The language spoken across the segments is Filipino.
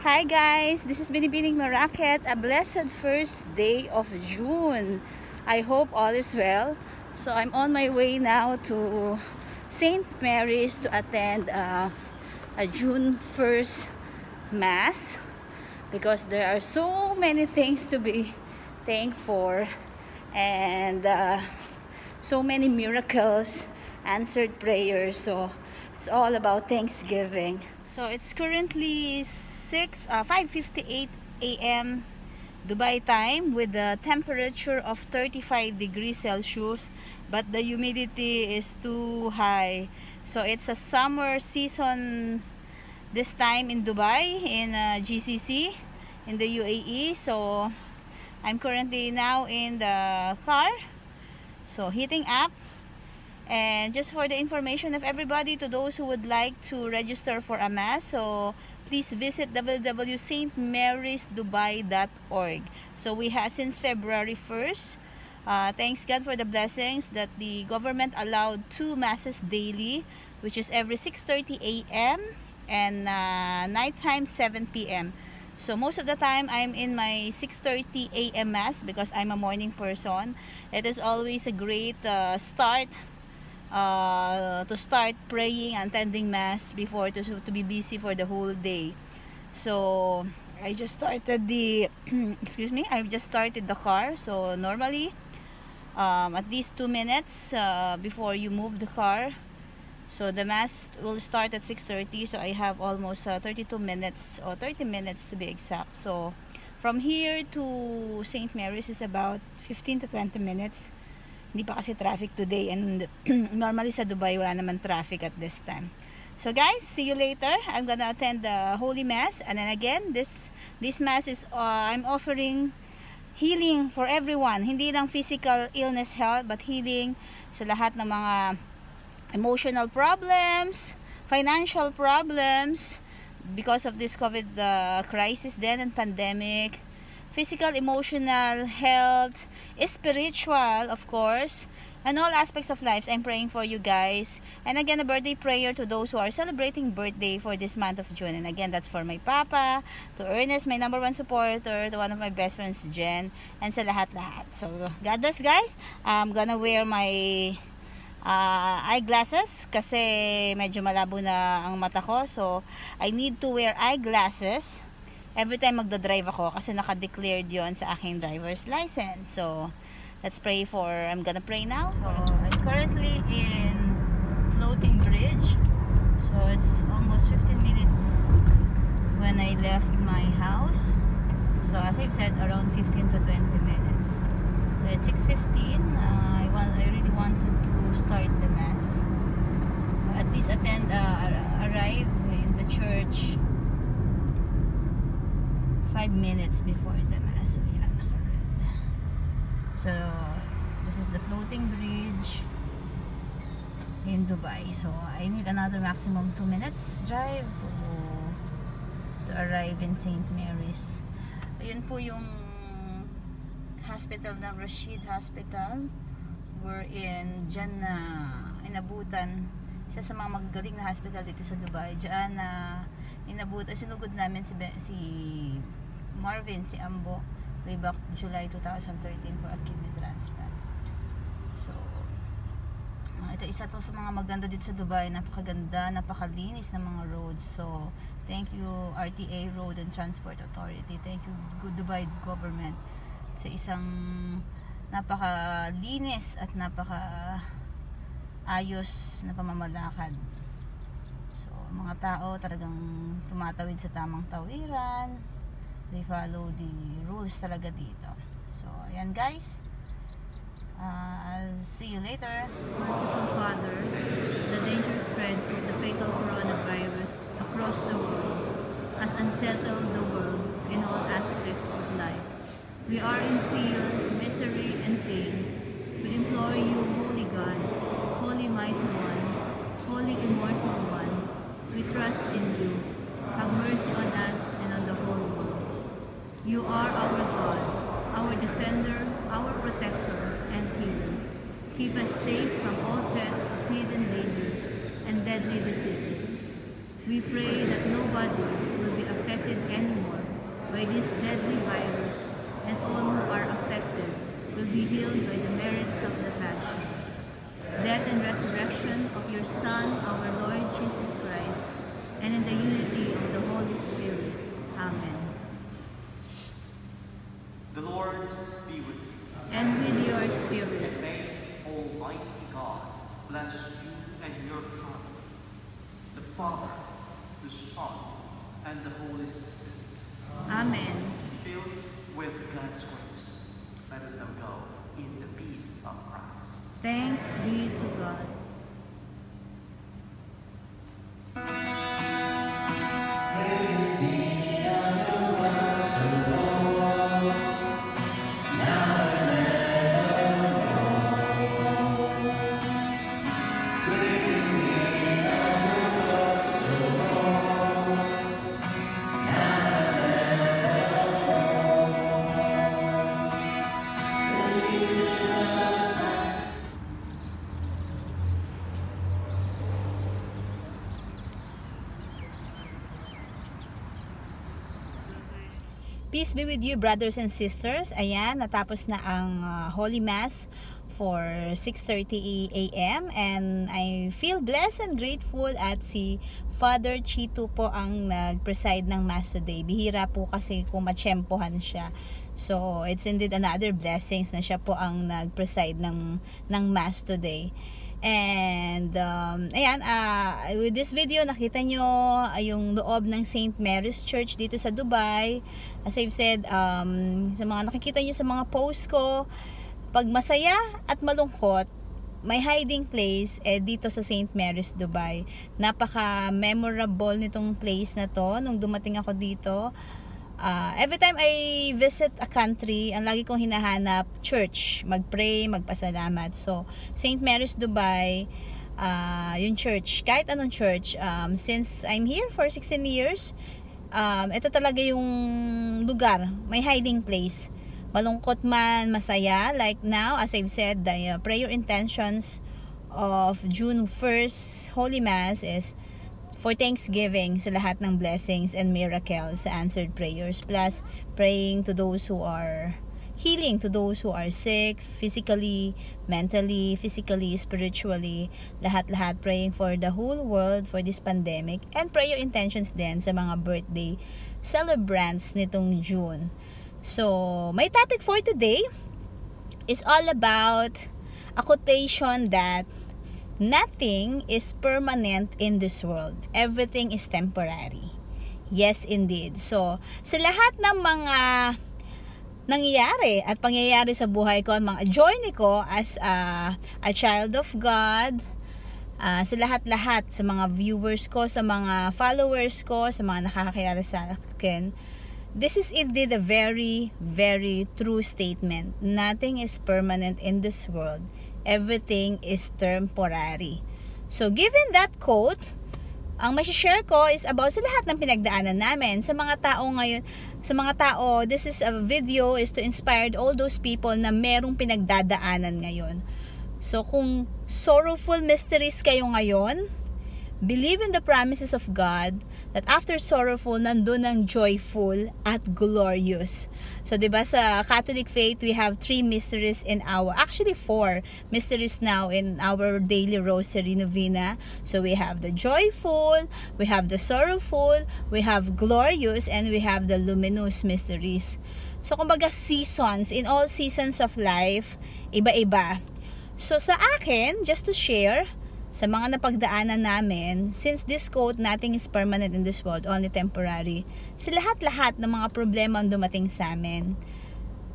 Hi guys, this is Binibining Maraket, a blessed first day of June. I hope all is well. So I'm on my way now to St. Mary's to attend a June 1st Mass because there are so many things to be thankful and so many miracles, answered prayers. So it's all about Thanksgiving. So it's currently 5:58 a.m. Dubai time with a temperature of 35 degrees Celsius, but the humidity is too high. So it's a summer season this time in Dubai, in GCC, in the UAE. So I'm currently now in the car, so heating up. And just for the information of everybody, to those who would like to register for a mass, so please visit www.stmarysdubai.org. So we have since February 1st. Thanks God for the blessings that the government allowed 2 masses daily, which is every 6:30 a.m. and nighttime 7 p.m. So most of the time I'm in my 6:30 a.m. mass because I'm a morning person. It is always a great start to start praying and attending mass before to be busy for the whole day. So I just started the excuse me, I've just started the car. So normally at least 2 minutes before you move the car. So the mass will start at 6:30, so I have almost 32 minutes or 30 minutes to be exact. So from here to St. Mary's is about 15 to 20 minutes. Hindi pa kasi traffic today, and normally sa Dubai wala naman traffic at this time. So guys, see you later. I'm gonna attend the Holy Mass, and then again this Mass is I'm offering healing for everyone. Hindi lang physical illness health, but healing sa lahat ng mga emotional problems, financial problems because of this COVID crisis then and pandemic. Physical, emotional, health, spiritual, of course, and all aspects of life. I'm praying for you guys. And again, a birthday prayer to those who are celebrating birthday for this month of June. And again, that's for my papa, to Ernest, my #1 supporter, to one of my best friends, Jen, and sa lahat-lahat. So, God bless guys. I'm gonna wear my eyeglasses kasi medyo malabo na ang mata ko. So, I need to wear eyeglasses every time magdadrive ako kasi naka-declared yon sa aking driver's license. So, let's pray I'm gonna pray now. So, I'm currently in Floating Bridge. So, it's almost 15 minutes when I left my house. So, as I've said, around 15 to 20 minutes. So, it's 6:15. I really wanted to start the Mass. At least arrive in the church 5 minutes before the Mass. So yan, naka-red. So this is the Floating Bridge in Dubai. So I need another maximum 2 minutes drive to arrive in St. Mary's. Ayun po yung hospital ng Rashid Hospital. We're in dyan na inabutan. Isa sa mga magagaling na hospital dito sa Dubai. Diyan na inabutan, sinugod namin si Marvin, si Ambo, way back July 2013 for a kidney transplant. So, ito isa to sa mga maganda dito sa Dubai. Napakaganda, napakalinis ng mga roads. So, thank you RTA, Road and Transport Authority. Thank you Good Dubai Government sa isang napakalinis at napaka-ayos na pamamalakad. So, mga tao talagang tumatawid sa tamang tawiran. They follow the rules talaga dito. So, ayan guys. I'll see you later. Merciful Father, the danger spread of the fatal coronavirus across the world has unsettled the world in all aspects of life. We are in fear, misery, and pain. We implore you, Holy God, Holy Mighty One, Holy Immortal One. We trust in you. Have mercy on us and on the whole world. You are our God, our defender, our protector, and healer. Keep us safe from all threats of hidden dangers and deadly diseases. We pray that nobody will be affected anymore by this deadly virus, and all who are affected will be healed by the merits of the Passion, death and resurrection of your Son, our Lord Jesus Christ, and in the unity of the Holy Spirit. Amen. The Lord be with you. And with your spirit. And may Almighty God bless you and your family, the Father, the Son, and the Holy Spirit. Amen. Filled with God's grace, let us now go in the peace of Christ. Thanks be to God. Peace be with you, brothers and sisters. Ayan, natapos na ang Holy Mass for 6:30 a.m. and I feel blessed and grateful at si Father Chito po ang nag-preside ng Mass today. Bihira po kasi kung matsyempohan siya. So, it's indeed another blessings na siya po ang nag-preside ng Mass today. And ayan, with this video nakita nyo yung loob ng St. Mary's Church dito sa Dubai. As I've said, sa mga nakikita nyo sa mga post ko, pag masaya at malungkot, may hiding place dito sa St. Mary's Dubai. Napaka memorable nitong place na to nung dumating ako dito. Every time I visit a country, ang lagi kong hinahanap, church, mag-pray, magpasalamat. So, St. Mary's Dubai, yung church, kahit anong church, since I'm here for 16 years, ito talaga yung lugar, may hiding place. Malungkot man, masaya, like now, as I've said, the prayer intentions of June 1st Holy Mass is for thanksgiving sa lahat ng blessings and miracles sa answered prayers, plus praying to those who are healing, to those who are sick, physically, mentally, spiritually, lahat-lahat, praying for the whole world for this pandemic, and prayer intentions din sa mga birthday celebrants nitong June. So, my topic for today is all about a quotation that nothing is permanent in this world. Everything is temporary. Yes, indeed. So, sa lahat ng mga nangyayari at pangyayari sa buhay ko, mga journey ko as a child of God, sa lahat-lahat, sa mga viewers ko, sa mga followers ko, sa mga nakakakilala sa akin, this is indeed a very, very true statement. Nothing is permanent in this world. Everything is temporary. So, given that quote, ang share ko is about sa lahat ng pinagdaanan namin. Sa mga tao ngayon, this is a video is to inspire all those people na merong pinagdadaanan ngayon. So, kung sorrowful mysteries kayo ngayon, believe in the promises of God that after sorrowful, nandun ang joyful at glorious. So, diba sa Catholic faith, we have 3 mysteries in actually 4 mysteries now in our daily rosary novena. So, we have the joyful, we have the sorrowful, we have glorious, and we have the luminous mysteries. So, kumbaga seasons, in all seasons of life, iba-iba. So, sa akin, just to share, sa mga napagdaanan namin, since this quote, nothing is permanent in this world, only temporary, sa lahat-lahat ng mga problema ang dumating sa amin,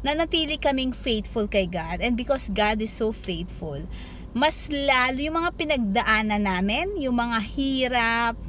nanatili kaming faithful kay God. And because God is so faithful, mas lalo yung mga pinagdaanan namin, yung mga hirap,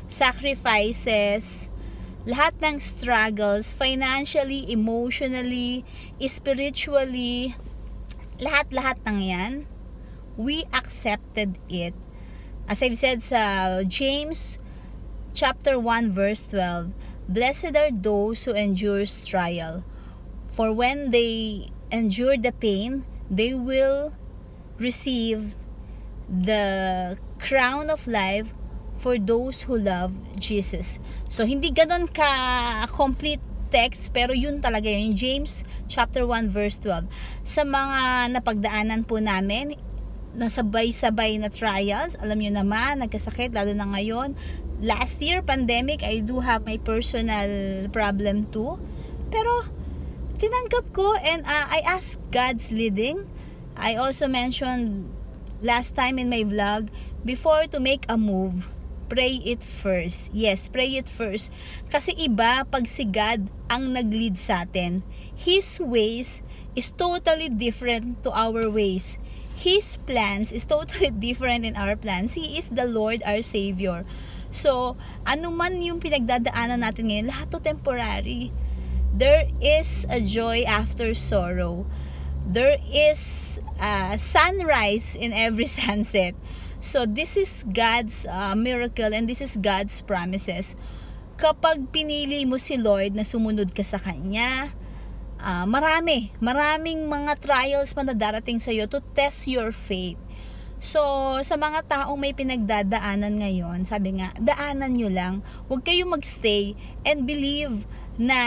sacrifices, lahat ng struggles, financially, emotionally, spiritually, lahat-lahat ng yan, we accepted it. As I've said sa James chapter 1 verse 12, blessed are those who endure trial, for when they endure the pain, they will receive the crown of life for those who love Jesus. So, hindi ganon ka-complete text, pero yun talaga yun, James chapter 1 verse 12. Sa mga napagdaanan po namin, nasabay-sabay na trials, alam nyo naman, nagkasakit, lalo na ngayon. Last year, pandemic, I do have my personal problem too. Pero, tinanggap ko and I asked God's leading. I also mentioned last time in my vlog, before to make a move, pray it first. Yes, pray it first. Kasi iba, pag si God ang nag-lead sa atin, His ways is totally different to our ways. His plans is totally different in our plans. He is the Lord, our Savior. So, ano man yung pinagdadaanan natin ngayon, lahat to temporary. There is a joy after sorrow. There is a sunrise in every sunset. So, this is God's miracle and this is God's promises. Kapag pinili mo si Lord na sumunod ka sa Kanya, maraming mga trials pa na darating sa iyo to test your faith. So, sa mga taong may pinagdadaanan ngayon, sabi nga, daanan nyo lang. Huwag kayong magstay and believe na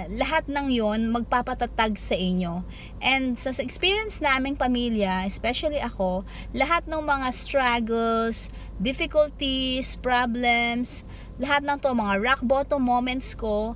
lahat ng yon magpapatatag sa inyo. And sa experience naming pamilya, especially ako, lahat ng mga struggles, difficulties, problems, lahat ng to, mga rock bottom moments ko,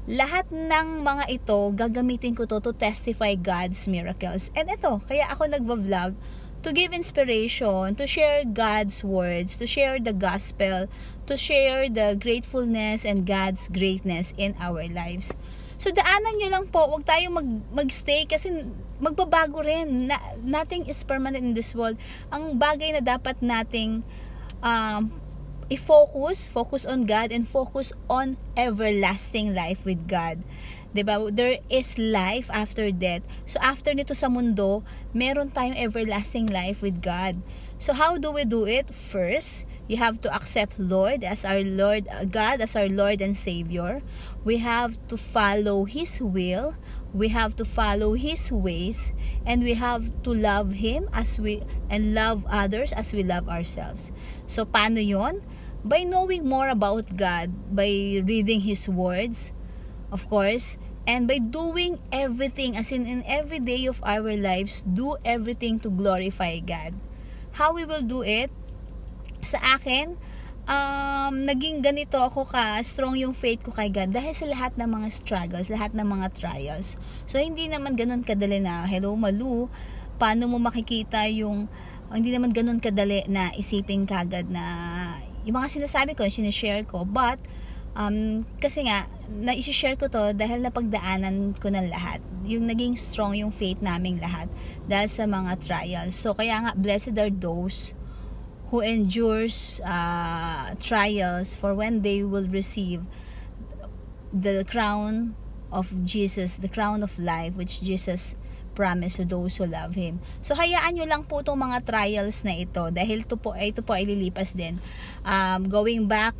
lahat ng mga ito, gagamitin ko to testify God's miracles. And ito, kaya ako nagva-vlog, to give inspiration, to share God's words, to share the gospel, to share the gratefulness and God's greatness in our lives. So, daanan nyo lang po, huwag tayong magstay kasi magbabago rin. Nothing is permanent in this world. Ang bagay na dapat nating focus on God and focus on everlasting life with God. Diba? There is life after death. So, after nito sa mundo, meron tayong everlasting life with God. So, how do we do it? First, you have to accept Lord as our Lord, God as our Lord and Savior. We have to follow His will. We have to follow His ways. And we have to love Him and love others as we love ourselves. So, paano yon? By knowing more about God, by reading His words, of course, and by doing everything, as in every day of our lives, do everything to glorify God. How we will do it? Sa akin, naging ganito ako strong yung faith ko kay God dahil sa lahat ng mga struggles, lahat ng mga trials. So, hindi naman ganun kadali na, hello Malu, paano mo makikita yung, hindi naman ganun kadali na isipin kagad na, yung mga sinasabi ko, sinishare ko, but, kasi nga, na-share ko to dahil napagdaanan ko ng lahat. Yung naging strong yung faith naming lahat dahil sa mga trials. So, kaya nga, blessed are those who endures trials, for when they will receive the crown of Jesus, the crown of life, which Jesus promise to those who love Him. So, hayaan nyo lang po itong mga trials na ito dahil ito po ay lilipas din. Looking back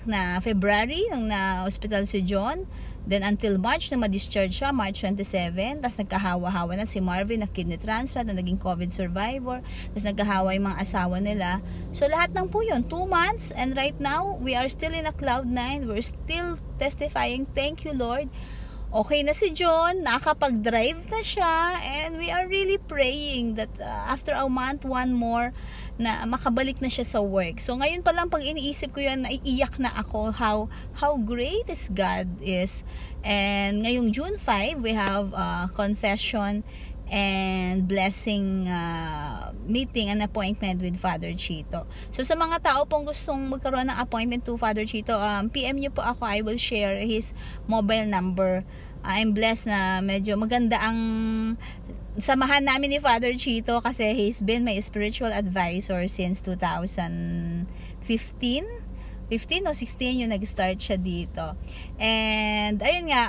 na February, nung na-hospital si John, then until March na ma-discharge siya, March 27, tapos nagkahawa-hawa na si Marvin na kidney transplant, na naging COVID survivor, tapos nagkahawa yung mga asawa nila. So, lahat ng po yun, 2 months, and right now, we are still in a cloud 9, we're still testifying, thank you Lord. Okay na si John, nakakapag-drive na siya, and we are really praying that after a month, 1 more, na makabalik na siya sa work. So, ngayon pa lang, pag iniisip ko yun, naiiyak na ako how great is God is. And ngayong June 5, we have confession and blessing meeting and appointment with Father Chito. So, sa mga tao pong gustong magkaroon ng appointment to Father Chito, PM nyo po ako. I will share his mobile number. I'm blessed na medyo maganda ang samahan namin ni Father Chito kasi he's been my spiritual advisor since 2015 o 16 yung nag-start siya dito. And ayun nga,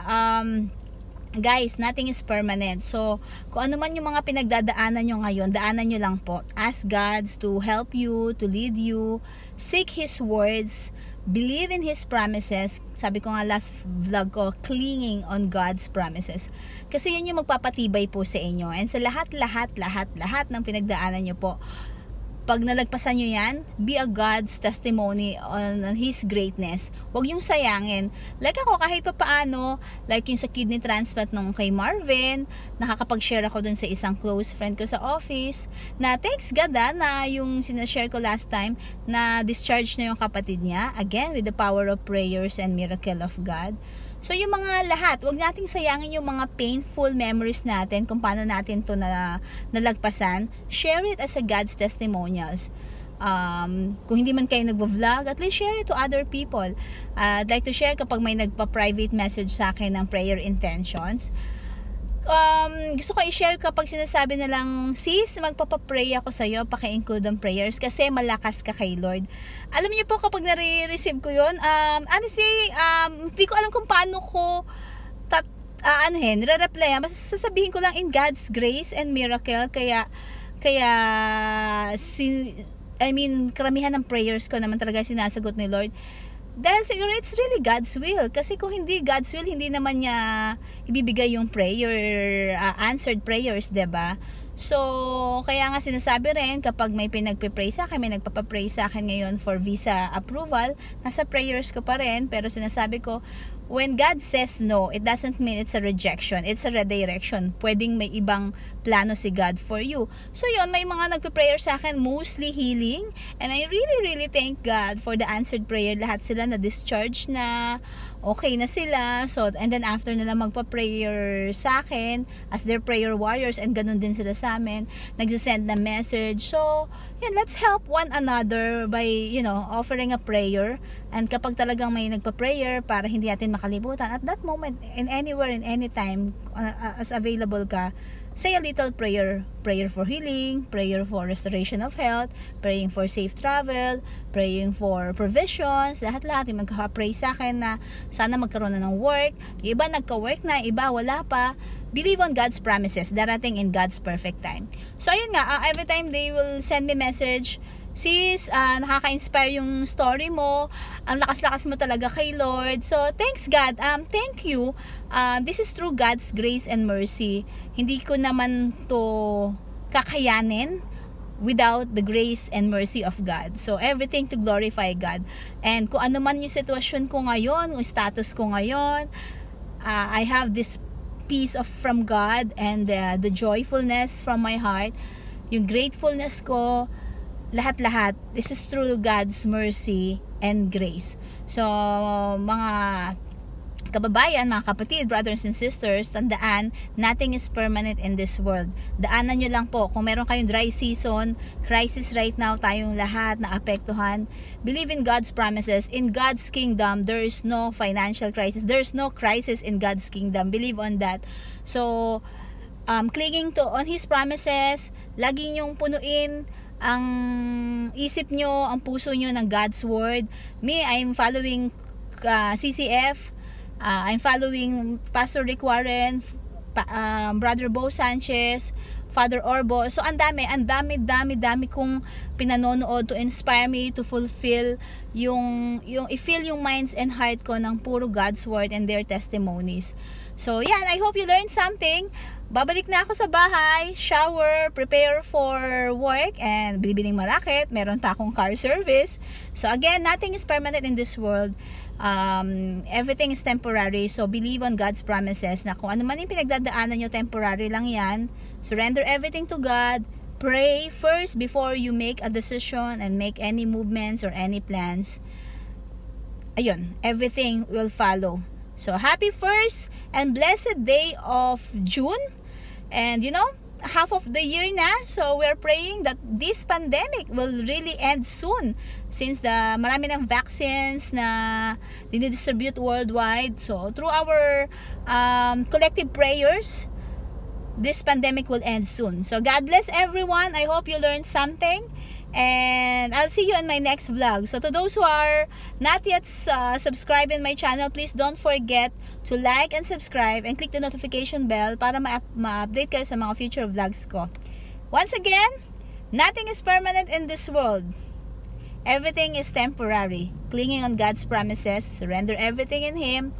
guys, nothing is permanent. So, kung ano man yung mga pinagdadaanan nyo ngayon, daanan nyo lang po. Ask God to help you, to lead you. Seek His words. Believe in His promises. Sabi ko nga last vlog ko, clinging on God's promises. Kasi yun yung magpapatibay po sa inyo. And sa lahat ng pinagdaanan nyo po, Pag nalagpasan nyo yan, be a God's testimony on His greatness. Huwag yung sayangin. Like ako, kahit pa paano, like yung sa kidney transplant nung kay Marvin, nakakapag-share ako dun sa isang close friend ko sa office, na thanks God na yung sinashare ko last time, na discharge na yung kapatid niya, again, with the power of prayers and miracle of God. So yung mga lahat, wag nating sayangin yung mga painful memories natin kung paano natin to nalagpasan. Share it as a God's testimonials. Kung hindi man kayo nagvo-vlog, at least share it to other people. I'd like to share kapag may nagpa-private message sa akin ng prayer intentions. Gusto ko i-share kapag sinasabi na lang, sis, magpapapray ako sa'yo, paki-include ang prayers kasi malakas ka kay Lord. Alam niyo po, kapag nare-receive ko yun, honestly, hindi ko alam kung paano ko nire-reply. Basta sasabihin ko lang in God's grace and miracle, kaya karamihan ng prayers ko naman talaga sinasagot ni Lord. Dahil siguro it's really God's will. Kasi kung hindi God's will, hindi naman niya ibibigay yung answered prayers, diba? So, kaya nga sinasabi rin, kapag may pinagpipray sa akin, may nagpapapray sa akin ngayon for visa approval, nasa prayers ko pa rin, pero sinasabi ko, when God says no, it doesn't mean it's a rejection, it's a redirection. Pwedeng may ibang plano si God for you. So yun, may mga nagpe-prayer sa akin, mostly healing, and I really thank God for the answered prayer. Lahat sila na-discharge na, okay na sila. So, and then after nila magpa-prayer sa akin, as their prayer warriors, and ganun din sila sa amin, nagsisend na message. So, yun, let's help one another by, offering a prayer. And kapag talagang may nagpa-prayer, para hindi natin makalimutan, at that moment, in anywhere, in any time, as available ka, say a little prayer. Prayer for healing, prayer for restoration of health, praying for safe travel, praying for provisions, lahat-lahat yung magka-pray sa akin na sana magkaroon na ng work. Yung iba nagka-work na, iba wala pa. Believe on God's promises, darating in God's perfect time. So ayun nga, every time they will send me message, sis, nakaka-inspire yung story mo, ang lakas-lakas mo talaga kay Lord. So, thanks God. Thank you. This is through God's grace and mercy. Hindi ko naman to kakayanin without the grace and mercy of God. So, everything to glorify God. And kung ano man yung sitwasyon ko ngayon, yung status ko ngayon, I have this peace from God and the joyfulness from my heart, yung gratefulness ko, lahat-lahat, this is through God's mercy and grace. So, mga kababayan, mga kapatid, brothers and sisters, tandaan, nothing is permanent in this world. Daanan nyo lang po. Kung meron kayong dry season, crisis right now, tayong lahat na apektuhan, believe in God's promises. In God's kingdom, there is no financial crisis. There is no crisis in God's kingdom. Believe on that. So, clinging on His promises, lagi nyong punuin ang isip nyo, ang puso nyo ng God's Word. Me, I'm following CCF. I'm following Pastor Rick Warren, Brother Bo Sanchez, Father Orbo. So, ang dami kong pinanonood to inspire me to fulfill i-fill yung minds and heart ko ng puro God's Word and their testimonies. So, yan, I hope you learned something. Babalik na ako sa bahay, shower, prepare for work, and bilibining marakit. Meron pa akong car service. So, again, nothing is permanent in this world. Everything is temporary. So, believe on God's promises na kung ano man yung pinagdadaanan nyo, temporary lang yan. Surrender everything to God. Pray first before you make a decision and make any movements or any plans. Ayun, everything will follow. So, happy first and blessed day of June. And half of the year na. So, we're praying that this pandemic will really end soon. Since marami ng vaccines na dinidistribute worldwide. So, through our collective prayers, this pandemic will end soon. So, God bless everyone. I hope you learned something. And I'll see you in my next vlog. So to those who are not yet subscribed in my channel, please don't forget to like and subscribe and click the notification bell para ma-update kayo sa mga future vlogs ko. Once again, nothing is permanent in this world. Everything is temporary. Clinging on God's promises, surrender everything in Him.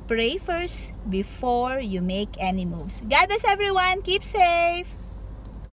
Pray first before you make any moves. God bless everyone. Keep safe.